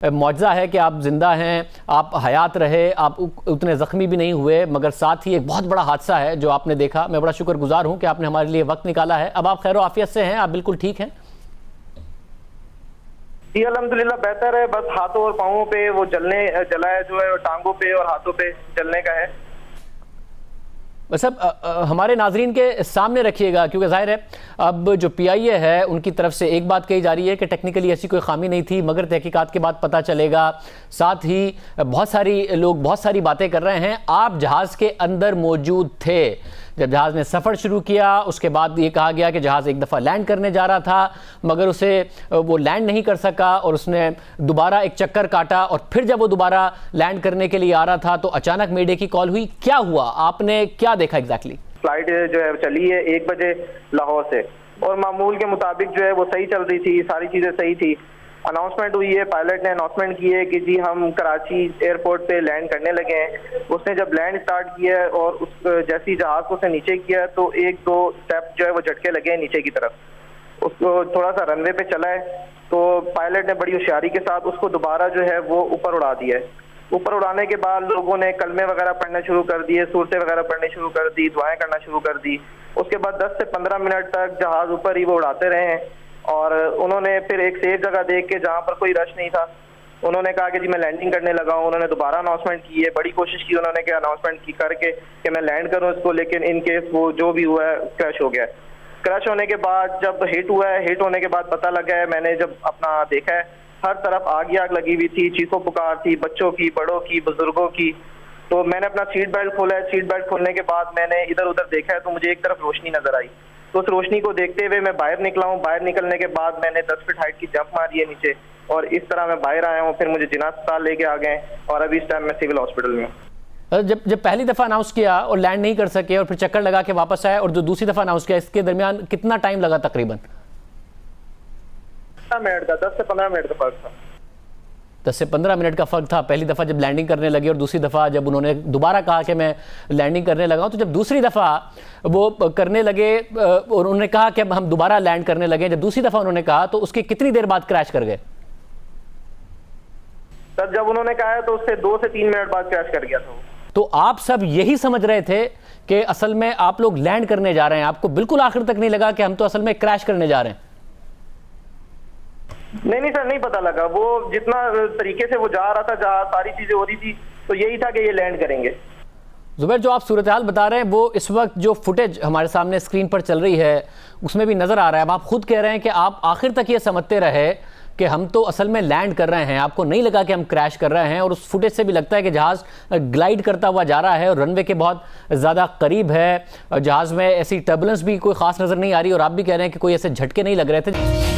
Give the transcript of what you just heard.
मौजज़ा है कि आप जिंदा हैं, आप हयात रहे, आप उतने ज़ख्मी भी नहीं हुए, मगर साथ ही एक बहुत बड़ा हादसा है जो आपने देखा। मैं बड़ा शुक्रगुजार हूं कि आपने हमारे लिए वक्त निकाला है। अब आप खैर आफियत से हैं, आप बिल्कुल ठीक हैं? जी अल्हम्दुलिल्लाह बेहतर है। बस हाथों और पाँवों पे वो जला है जो है, टांगों पे और हाथों पे जलने का है। बस अब हमारे नाजरीन के सामने रखिएगा, क्योंकि जाहिर है अब जो PIA है उनकी तरफ से एक बात कही जा रही है कि टेक्निकली ऐसी कोई खामी नहीं थी, मगर तहकीकात के बाद पता चलेगा। साथ ही बहुत सारी लोग बहुत सारी बातें कर रहे हैं। आप जहाज़ के अंदर मौजूद थे जब जहाज़ ने सफ़र शुरू किया, उसके बाद ये कहा गया कि जहाज़ एक दफ़ा लैंड करने जा रहा था, मगर उसे वो लैंड नहीं कर सका और उसने दोबारा एक चक्कर काटा, और फिर जब वो दोबारा लैंड करने के लिए आ रहा था तो अचानक मेडे की कॉल हुई। क्या हुआ, आपने क्या देखा एग्जैक्टली? फ्लाइट जो है चली है 1 बजे लाहौर से, और मामूल के मुताबिक जो है वो सही चल रही थी, सारी चीज़ें सही थी। अनाउंसमेंट हुई है, पायलट ने अनाउंसमेंट की है कि जी हम कराची एयरपोर्ट पे लैंड करने लगे हैं। उसने जब लैंड स्टार्ट किया है और उस जैसी जहाज को उसने नीचे किया तो 1-2 स्टेप जो है वो झटके लगे हैं नीचे की तरफ। उसको थोड़ा सा रनवे पे चला है तो पायलट ने बड़ी होशियारी के साथ उसको दोबारा जो है वो ऊपर उड़ा दिया है। ऊपर उड़ाने के बाद लोगों ने कलमे वगैरह पढ़ने शुरू कर दिए, सूरतें वगैरह पढ़नी शुरू कर दी, दुआएं करना शुरू कर दी। उसके बाद 10 से 15 मिनट तक जहाज ऊपर ही वो उड़ाते रहे हैं, और उन्होंने फिर एक सेफ जगह देख के जहाँ पर कोई रश नहीं था, उन्होंने कहा कि जी मैं लैंडिंग करने लगा हूँ। उन्होंने दोबारा अनाउंसमेंट की है, बड़ी कोशिश की उन्होंने कि अनाउंसमेंट की करके कि मैं लैंड करूँ इसको, लेकिन इन केस वो जो भी हुआ है क्रैश हो गया। क्रैश होने के बाद जब हिट हुआ है, हिट होने के बाद पता लगा है, मैंने जब अपना देखा है हर तरफ आग ही आग लगी हुई थी, चीखों पुकार थी, बच्चों की, बड़ों की, बुजुर्गों की। तो मैंने अपना सीट बेल्ट खोला है। सीट बेल्ट खोलने के बाद मैंने इधर उधर देखा है तो मुझे एक तरफ रोशनी नजर आई, तो उस रोशनी को देखते हुए मैं बाहर निकला हूँ। बाहर निकलने के बाद मैंने 10 फीट हाइट की जंप मारी है नीचे, और इस तरह मैं बाहर आया हूँ। फिर मुझे जिना अस्पताल लेके आ गए और अभी इस टाइम मैं सिविल हॉस्पिटल में हूँ। जब पहली दफ़ा अनाउंस किया और लैंड नहीं कर सके और फिर चक्कर लगा के वापस आए, और जो दूसरी दफ़ा अनाउंस किया, इसके दरमियान कितना टाइम लगा? तकरीबन 10 से 15 मिनट का फर्क था। 10 से 15 मिनट का फ़र्क था पहली दफ़ा जब लैंडिंग करने लगे, और दूसरी दफ़ा जब उन्होंने दोबारा कहा कि मैं लैंडिंग करने लगा हूं। तो जब दूसरी दफ़ा वो करने लगे और उन्होंने कहा कि अब हम दोबारा लैंड करने लगे, जब दूसरी दफ़ा उन्होंने कहा तो उसके कितनी देर बाद क्रैश कर गए? तब जब उन्होंने कहा तो उससे 2 से 3 मिनट बाद क्रैश कर गया था। तो आप सब यही समझ रहे थे कि असल में आप लोग लैंड करने जा रहे हैं, आपको बिल्कुल आखिर तक नहीं लगा कि हम तो असल में क्रैश करने जा रहे हैं? नहीं सर, नहीं पता लगा। वो जितना तरीके से वो जा रहा था, जहाँ सारी चीजें हो रही थी, तो यही था कि ये लैंड करेंगे। जुबैर, जो आप सूरत हाल बता रहे हैं वो इस वक्त जो फुटेज हमारे सामने स्क्रीन पर चल रही है उसमें भी नजर आ रहा है। अब आप खुद कह रहे हैं कि आप आखिर तक ये समझते रहे कि हम तो असल में लैंड कर रहे हैं, आपको नहीं लगा कि हम क्रैश कर रहे हैं, और उस फुटेज से भी लगता है कि जहाज़ ग्लाइड करता हुआ जा रहा है और रनवे के बहुत ज़्यादा करीब है। जहाज़ में ऐसी टर्बुलेंस भी कोई ख़ास नज़र नहीं आ रही, और आप भी कह रहे हैं कि कोई ऐसे झटके नहीं लग रहे थे।